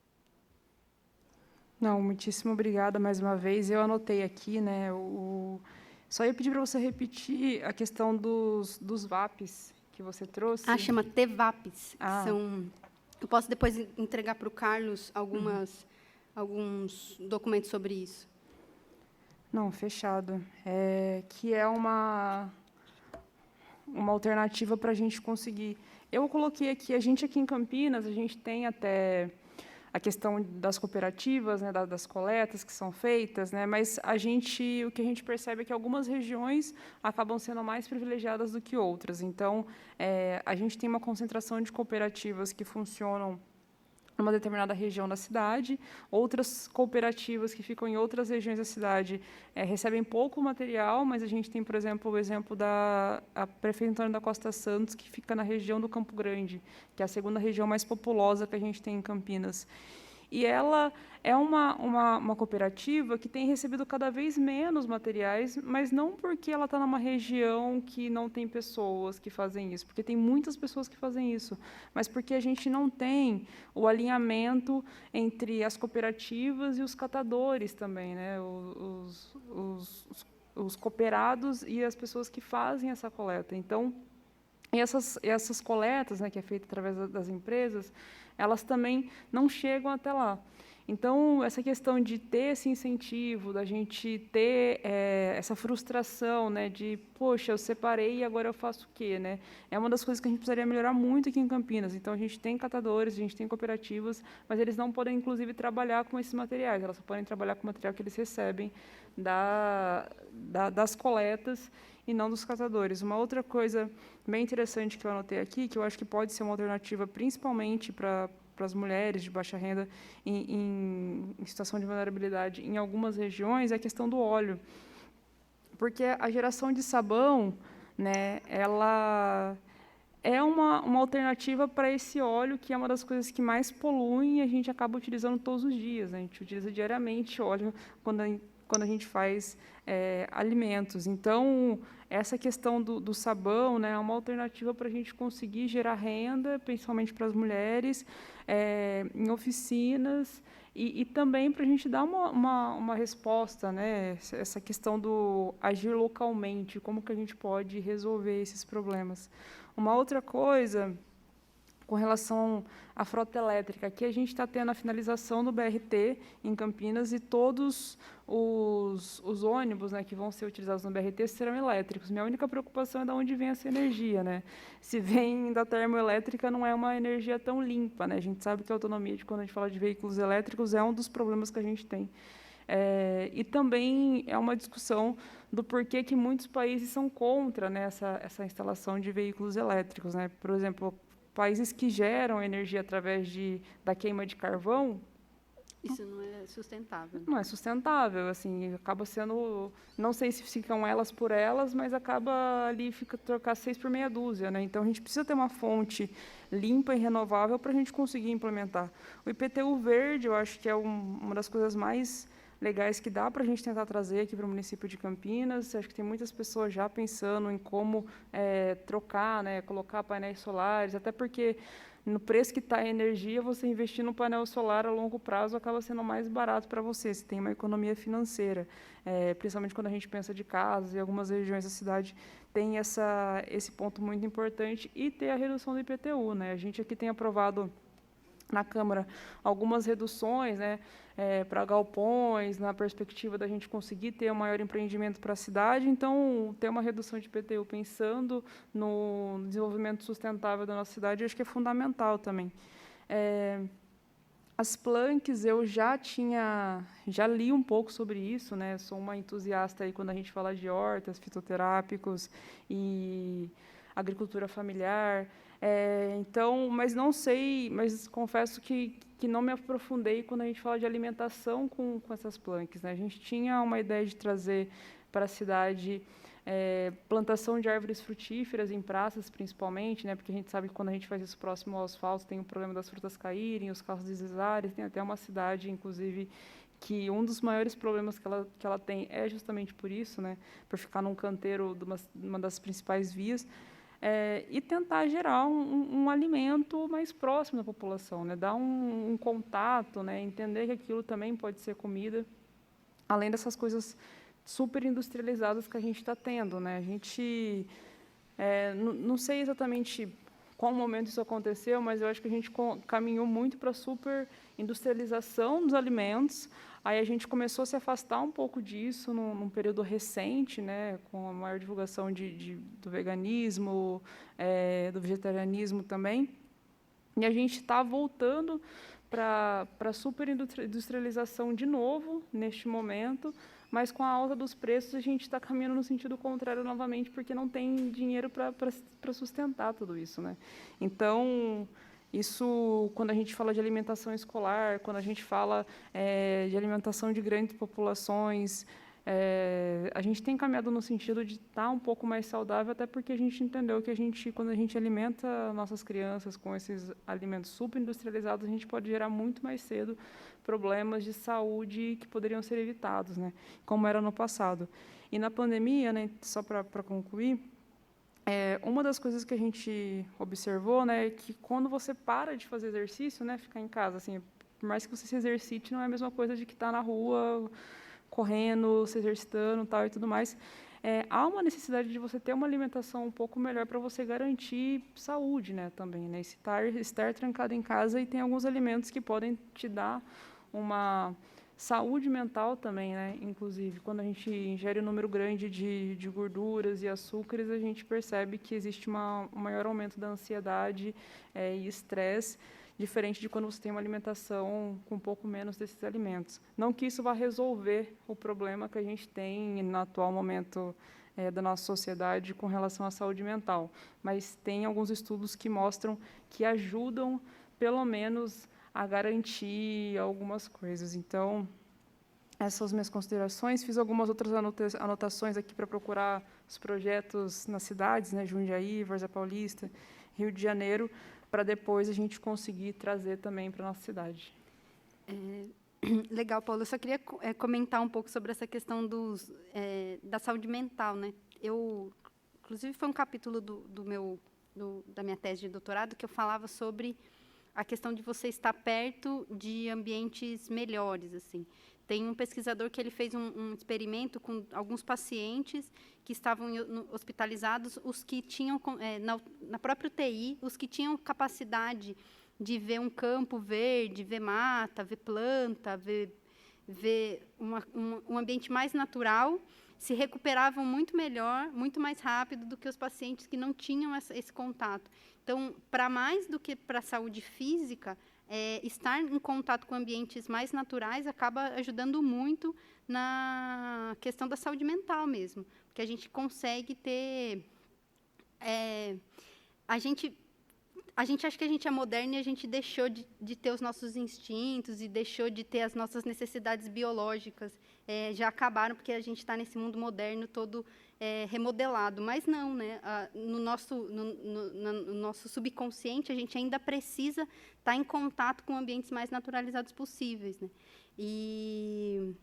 Não, muitíssimo obrigada mais uma vez. Eu anotei aqui, né? Só ia pedir para você repetir a questão dos VAPs que você trouxe. Chama TVAPs. Ah. Eu posso depois entregar para o Carlos alguns documentos sobre isso. Não, fechado. Que é uma alternativa para a gente conseguir. Eu coloquei aqui, a gente aqui em Campinas, a gente tem até a questão das cooperativas, né, das coletas que são feitas, né, mas o que a gente percebe é que algumas regiões acabam sendo mais privilegiadas do que outras. Então, a gente tem uma concentração de cooperativas que funcionam numa determinada região da cidade, outras cooperativas que ficam em outras regiões da cidade recebem pouco material, mas a gente tem, por exemplo, o exemplo da Prefeita Antônio da Costa Santos, que fica na região do Campo Grande, que é a segunda região mais populosa que a gente tem em Campinas. E ela é uma cooperativa que tem recebido cada vez menos materiais, mas não porque ela está numa região que não tem pessoas que fazem isso, porque tem muitas pessoas que fazem isso, mas porque a gente não tem o alinhamento entre as cooperativas e os catadores também, né? Os cooperados e as pessoas que fazem essa coleta. Então, essas coletas, né, que é feita através das empresas, elas também não chegam até lá. Então, essa questão de ter esse incentivo, da gente ter essa frustração, né, de, poxa, eu separei e agora eu faço o quê? Né? É uma das coisas que a gente precisaria melhorar muito aqui em Campinas. Então, a gente tem catadores, a gente tem cooperativas, mas eles não podem, inclusive, trabalhar com esses materiais. Elas só podem trabalhar com o material que eles recebem das coletas e não dos catadores. Uma outra coisa bem interessante que eu anotei aqui, que eu acho que pode ser uma alternativa principalmente para as mulheres de baixa renda em situação de vulnerabilidade em algumas regiões, é a questão do óleo. Porque a geração de sabão, né, ela é uma alternativa para esse óleo, que é uma das coisas que mais poluem e a gente acaba utilizando todos os dias. Né? A gente utiliza diariamente óleo quando a gente faz alimentos. Então, essa questão do sabão, né, é uma alternativa para a gente conseguir gerar renda, principalmente para as mulheres, em oficinas, e também para a gente dar uma resposta, né, essa questão do agir localmente, como que a gente pode resolver esses problemas. Uma outra coisa, com relação à frota elétrica, aqui a gente está tendo a finalização do BRT em Campinas e todos os ônibus, né, que vão ser utilizados no BRT serão elétricos. Minha única preocupação é de onde vem essa energia. Né? Se vem da termoelétrica, não é uma energia tão limpa. Né? A gente sabe que a autonomia, quando a gente fala de veículos elétricos, é um dos problemas que a gente tem. E também é uma discussão do porquê que muitos países são contra, né, essa instalação de veículos elétricos. Né? Por exemplo, países que geram energia através da queima de carvão. Isso não é sustentável. Não é sustentável, assim, acaba sendo, não sei se ficam elas por elas, mas acaba ali trocar 6 por meia dúzia, né? Então a gente precisa ter uma fonte limpa e renovável para a gente conseguir implementar. O IPTU verde, eu acho que é uma das coisas mais legais que dá para a gente tentar trazer aqui para o município de Campinas. Acho que tem muitas pessoas já pensando em como trocar, né, colocar painéis solares, até porque no preço que está a energia, você investir no painel solar a longo prazo acaba sendo mais barato para você, tem uma economia financeira, principalmente quando a gente pensa de casas, e algumas regiões da cidade tem esse ponto muito importante, e ter a redução do IPTU. Né? A gente aqui tem aprovado na Câmara algumas reduções, né, para galpões, na perspectiva da gente conseguir ter um maior empreendimento para a cidade. Então, ter uma redução de IPTU pensando no desenvolvimento sustentável da nossa cidade, eu acho que é fundamental também. As planks, eu já li um pouco sobre isso, né? Sou uma entusiasta aí quando a gente fala de hortas, fitoterápicos e agricultura familiar. Então, mas não sei, mas confesso que não me aprofundei quando a gente fala de alimentação com essas planks. Né? A gente tinha uma ideia de trazer para a cidade plantação de árvores frutíferas em praças, principalmente, né, porque a gente sabe que quando a gente faz isso próximo ao asfalto, tem o problema das frutas caírem, os carros deslizarem. Tem até uma cidade, inclusive, que um dos maiores problemas que ela tem é justamente por isso, né, por ficar num canteiro de uma das principais vias, e tentar gerar um alimento mais próximo da população, né, dar um contato, né, entender que aquilo também pode ser comida, além dessas coisas super industrializadas que a gente está tendo, né? A gente, não sei exatamente qual momento isso aconteceu, mas eu acho que a gente caminhou muito para a super industrialização dos alimentos. Aí a gente começou a se afastar um pouco disso num período recente, né, com a maior divulgação do veganismo, do vegetarianismo também. E a gente está voltando para a super industrialização de novo, neste momento, mas com a alta dos preços a gente está caminhando no sentido contrário novamente, porque não tem dinheiro para sustentar tudo isso, né? Então, isso, quando a gente fala de alimentação escolar, quando a gente fala de alimentação de grandes populações, a gente tem caminhado no sentido de estar um pouco mais saudável, até porque a gente entendeu que quando a gente alimenta nossas crianças com esses alimentos super industrializados, a gente pode gerar muito mais cedo problemas de saúde que poderiam ser evitados, né, como era no passado. E na pandemia, né, só para concluir, uma das coisas que a gente observou, né, é que quando você para de fazer exercício, né, ficar em casa, assim, por mais que você se exercite, não é a mesma coisa de que estar na rua, correndo, se exercitando, tal e tudo mais. Há uma necessidade de você ter uma alimentação um pouco melhor para você garantir saúde, né, também, né, estar trancado em casa, e tem alguns alimentos que podem te dar uma saúde mental também, né? Inclusive, quando a gente ingere um número grande de gorduras e açúcares, a gente percebe que existe um maior aumento da ansiedade e estresse, diferente de quando você tem uma alimentação com um pouco menos desses alimentos. Não que isso vá resolver o problema que a gente tem no atual momento da nossa sociedade com relação à saúde mental, mas tem alguns estudos que mostram que ajudam, pelo menos, a garantir algumas coisas. Então, essas são as minhas considerações. Fiz algumas outras anotações aqui para procurar os projetos nas cidades, né, Jundiaí, Várzea Paulista, Rio de Janeiro, para depois a gente conseguir trazer também para a nossa cidade. Legal, Paulo. Eu só queria comentar um pouco sobre essa questão da saúde mental, né? Inclusive, foi um capítulo da minha tese de doutorado que eu falava sobre a questão de você estar perto de ambientes melhores, assim. Tem um pesquisador que ele fez um experimento com alguns pacientes que estavam hospitalizados, os que tinham, na própria UTI, os que tinham capacidade de ver um campo verde, ver mata, ver planta, ver um ambiente mais natural, se recuperavam muito melhor, muito mais rápido do que os pacientes que não tinham esse contato. Então, para mais do que para a saúde física, estar em contato com ambientes mais naturais acaba ajudando muito na questão da saúde mental mesmo, porque a gente consegue ter... A gente acha que a gente é moderno e a gente deixou de ter os nossos instintos e deixou de ter as nossas necessidades biológicas. Já acabaram porque a gente está nesse mundo moderno todo remodelado. Mas não, né? No nosso subconsciente, a gente ainda precisa estar em contato com ambientes mais naturalizados possíveis, né? E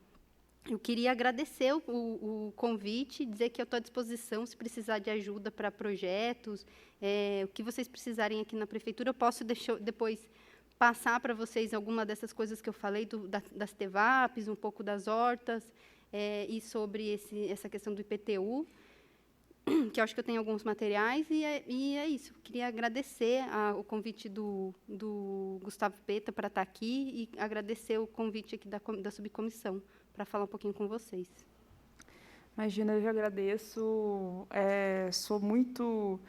eu queria agradecer o convite, dizer que eu estou à disposição se precisar de ajuda para projetos, o que vocês precisarem aqui na prefeitura. Eu posso depois passar para vocês alguma dessas coisas que eu falei, das TEVAPs, um pouco das hortas, e sobre essa questão do IPTU, que eu acho que eu tenho alguns materiais, e é isso. Eu queria agradecer o convite do Gustavo Peta para estar aqui e agradecer o convite aqui da subcomissão, para falar um pouquinho com vocês. Imagina, eu agradeço. Sou muito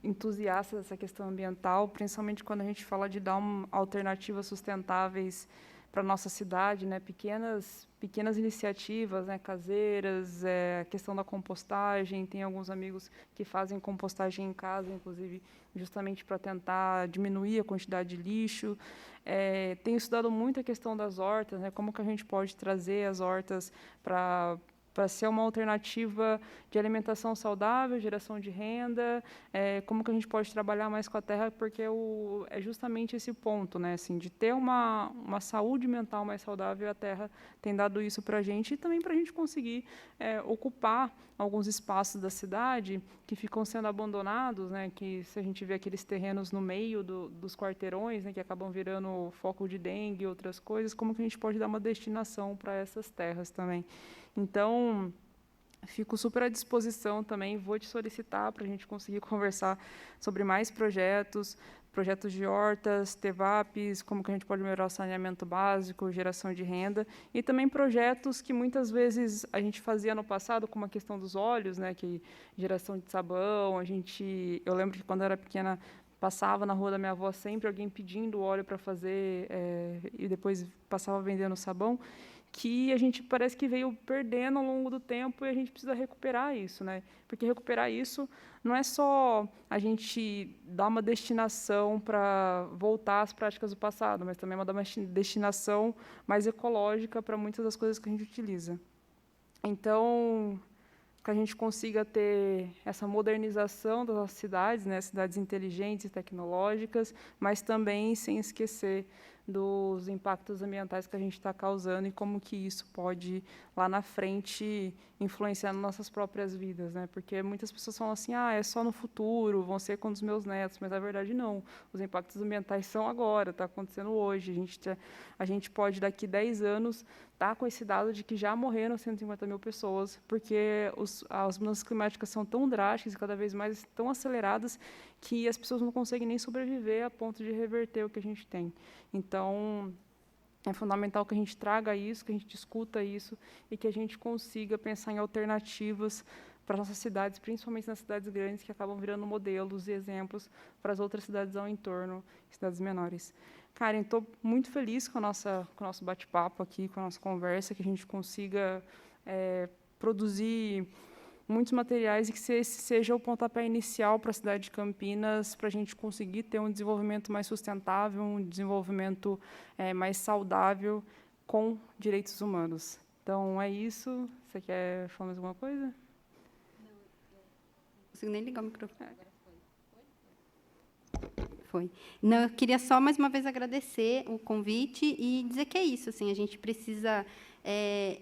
entusiasta dessa questão ambiental, principalmente quando a gente fala de dar alternativas sustentáveis para a nossa cidade, né? Pequenas iniciativas, né, caseiras, a questão da compostagem. Tem alguns amigos que fazem compostagem em casa, inclusive, justamente para tentar diminuir a quantidade de lixo. Tenho estudado muito a questão das hortas, né, como que a gente pode trazer as hortas para para ser uma alternativa de alimentação saudável, geração de renda, como que a gente pode trabalhar mais com a terra, porque é justamente esse ponto, né, assim, de ter uma saúde mental mais saudável, a terra tem dado isso para a gente, e também para a gente conseguir ocupar alguns espaços da cidade que ficam sendo abandonados, né, que se a gente vê aqueles terrenos no meio dos quarteirões, né, que acabam virando foco de dengue e outras coisas, como que a gente pode dar uma destinação para essas terras também. Então, fico super à disposição também, vou te solicitar para a gente conseguir conversar sobre mais projetos de hortas, TEVAPs, como que a gente pode melhorar o saneamento básico, geração de renda, e também projetos que muitas vezes a gente fazia no passado, como a questão dos óleos, né, que geração de sabão, eu lembro que quando eu era pequena, passava na rua da minha avó sempre alguém pedindo óleo para fazer, e depois passava vendendo sabão, que a gente parece que veio perdendo ao longo do tempo, e a gente precisa recuperar isso, né? Porque recuperar isso não é só a gente dar uma destinação para voltar às práticas do passado, mas também dar uma destinação mais ecológica para muitas das coisas que a gente utiliza. Então, que a gente consiga ter essa modernização das nossas cidades, né, cidades inteligentes e tecnológicas, mas também sem esquecer dos impactos ambientais que a gente está causando e como que isso pode, lá na frente, influenciar nas nossas próprias vidas, né? Porque muitas pessoas falam assim, é só no futuro, vão ser com os meus netos, mas na verdade não. Os impactos ambientais são agora, está acontecendo hoje. A gente pode, daqui 10 anos, estar com esse dado de que já morreram 150 mil pessoas, porque as mudanças climáticas são tão drásticas e cada vez mais tão aceleradas que as pessoas não conseguem nem sobreviver a ponto de reverter o que a gente tem. Então, é fundamental que a gente traga isso, que a gente discuta isso e que a gente consiga pensar em alternativas para as nossas cidades, principalmente nas cidades grandes, que acabam virando modelos e exemplos para as outras cidades ao entorno, cidades menores. Karen, estou muito feliz com o nosso bate-papo aqui, com a nossa conversa, que a gente consiga produzir muitos materiais e que esse seja o pontapé inicial para a cidade de Campinas, para a gente conseguir ter um desenvolvimento mais sustentável, um desenvolvimento mais saudável com direitos humanos. Então, é isso. Você quer falar mais alguma coisa? Não consigo nem ligar o microfone. Foi. Não, eu queria só, mais uma vez, agradecer o convite e dizer que é isso. Assim, a gente precisa...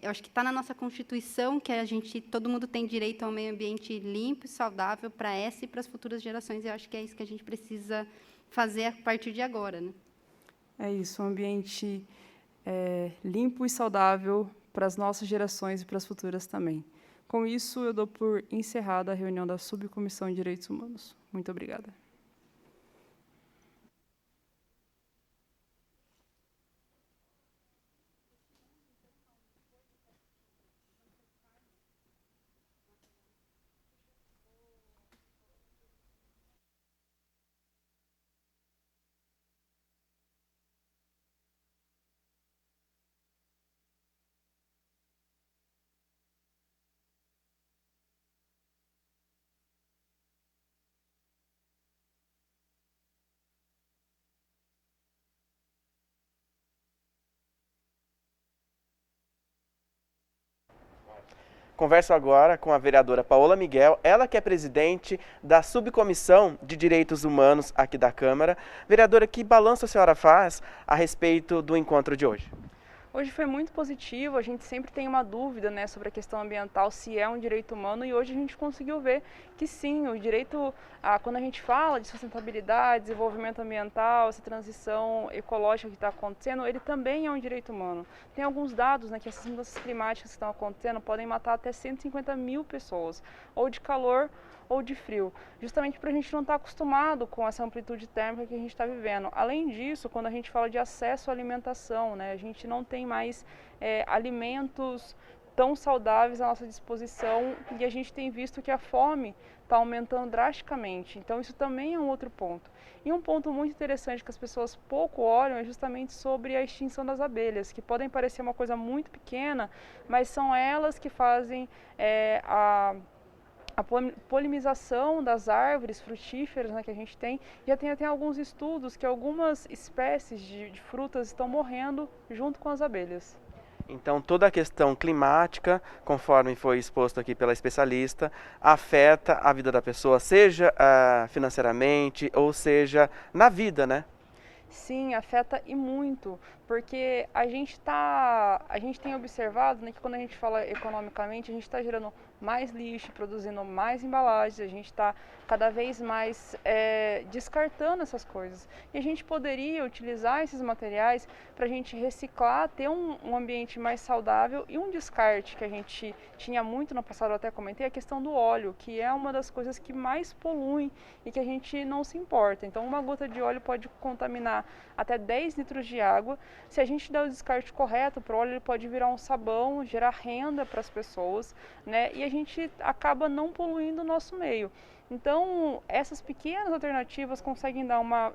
eu acho que está na nossa Constituição que todo mundo tem direito a um meio ambiente limpo e saudável para essa e para as futuras gerações. Eu acho que é isso que a gente precisa fazer a partir de agora, né? É isso, um ambiente limpo e saudável para as nossas gerações e para as futuras também. Com isso, eu dou por encerrada a reunião da Subcomissão de Direitos Humanos. Muito obrigada. Converso agora com a vereadora Paola Miguel, ela que é presidente da Subcomissão de Direitos Humanos aqui da Câmara. Vereadora, que balanço a senhora faz a respeito do encontro de hoje? Hoje foi muito positivo, a gente sempre tem uma dúvida, né, sobre a questão ambiental, se é um direito humano, e hoje a gente conseguiu ver que sim, o direito, quando a gente fala de sustentabilidade, desenvolvimento ambiental, essa transição ecológica que está acontecendo, ele também é um direito humano. Tem alguns dados, né, que essas mudanças climáticas que estão acontecendo podem matar até 150 mil pessoas, ou de calor ou de frio, justamente para a gente não estar acostumado com essa amplitude térmica que a gente está vivendo. Além disso, quando a gente fala de acesso à alimentação, né, a gente não tem mais alimentos tão saudáveis à nossa disposição e a gente tem visto que a fome está aumentando drasticamente. Então, isso também é um outro ponto. E um ponto muito interessante que as pessoas pouco olham é justamente sobre a extinção das abelhas, que podem parecer uma coisa muito pequena, mas são elas que fazem a polinização das árvores frutíferas, né, que a gente tem. Já tem até alguns estudos que algumas espécies de frutas estão morrendo junto com as abelhas. Então, toda a questão climática, conforme foi exposto aqui pela especialista, afeta a vida da pessoa, seja financeiramente ou seja na vida, né? Sim, afeta e muito, porque a gente tem observado, né, que quando a gente fala economicamente, a gente está gerando mais lixo, produzindo mais embalagens, a gente está cada vez mais descartando essas coisas. E a gente poderia utilizar esses materiais para a gente reciclar, ter um ambiente mais saudável e um descarte que a gente tinha muito no passado, eu até comentei, a questão do óleo, que é uma das coisas que mais poluem e que a gente não se importa. Então, uma gota de óleo pode contaminar até 10 litros de água. Se a gente der o descarte correto para o óleo, ele pode virar um sabão, gerar renda para as pessoas, né? E a gente acaba não poluindo o nosso meio. Então, essas pequenas alternativas conseguem dar uma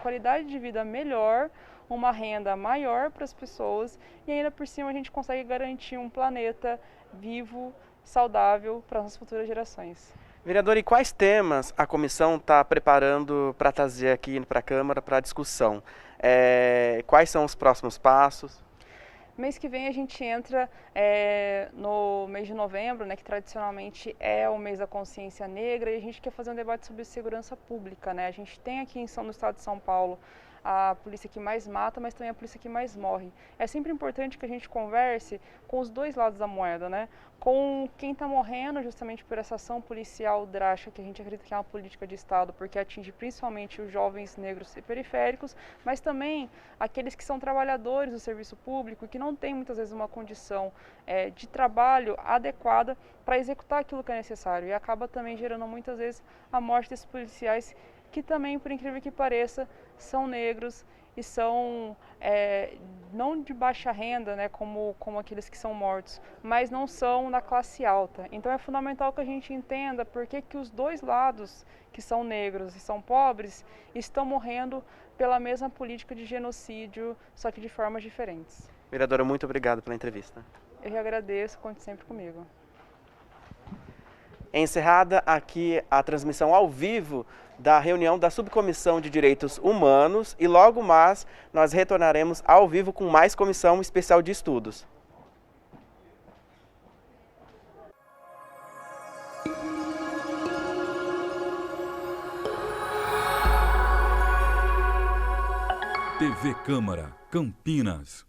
qualidade de vida melhor, uma renda maior para as pessoas e ainda por cima a gente consegue garantir um planeta vivo, saudável para as nossas futuras gerações. Vereador, e quais temas a comissão está preparando para trazer aqui para a Câmara para discussão? Quais são os próximos passos? Mês que vem a gente entra no mês de novembro, né, que tradicionalmente é o mês da consciência negra, e a gente quer fazer um debate sobre segurança pública, né? A gente tem aqui no estado de São Paulo a polícia que mais mata, mas também a polícia que mais morre. É sempre importante que a gente converse com os dois lados da moeda, né? Com quem está morrendo justamente por essa ação policial drástica, que a gente acredita que é uma política de Estado, porque atinge principalmente os jovens negros e periféricos, mas também aqueles que são trabalhadores do serviço público e que não têm muitas vezes uma condição de trabalho adequada para executar aquilo que é necessário. E acaba também gerando muitas vezes a morte desses policiais que também, por incrível que pareça, são negros e são não de baixa renda, né, como aqueles que são mortos, mas não são da classe alta. Então é fundamental que a gente entenda por que os dois lados, que são negros e são pobres, estão morrendo pela mesma política de genocídio, só que de formas diferentes. Vereadora, muito obrigado pela entrevista. Eu que agradeço, conte sempre comigo. Encerrada aqui a transmissão ao vivo da reunião da Subcomissão de Direitos Humanos e logo mais nós retornaremos ao vivo com mais comissão especial de estudos. TV Câmara, Campinas.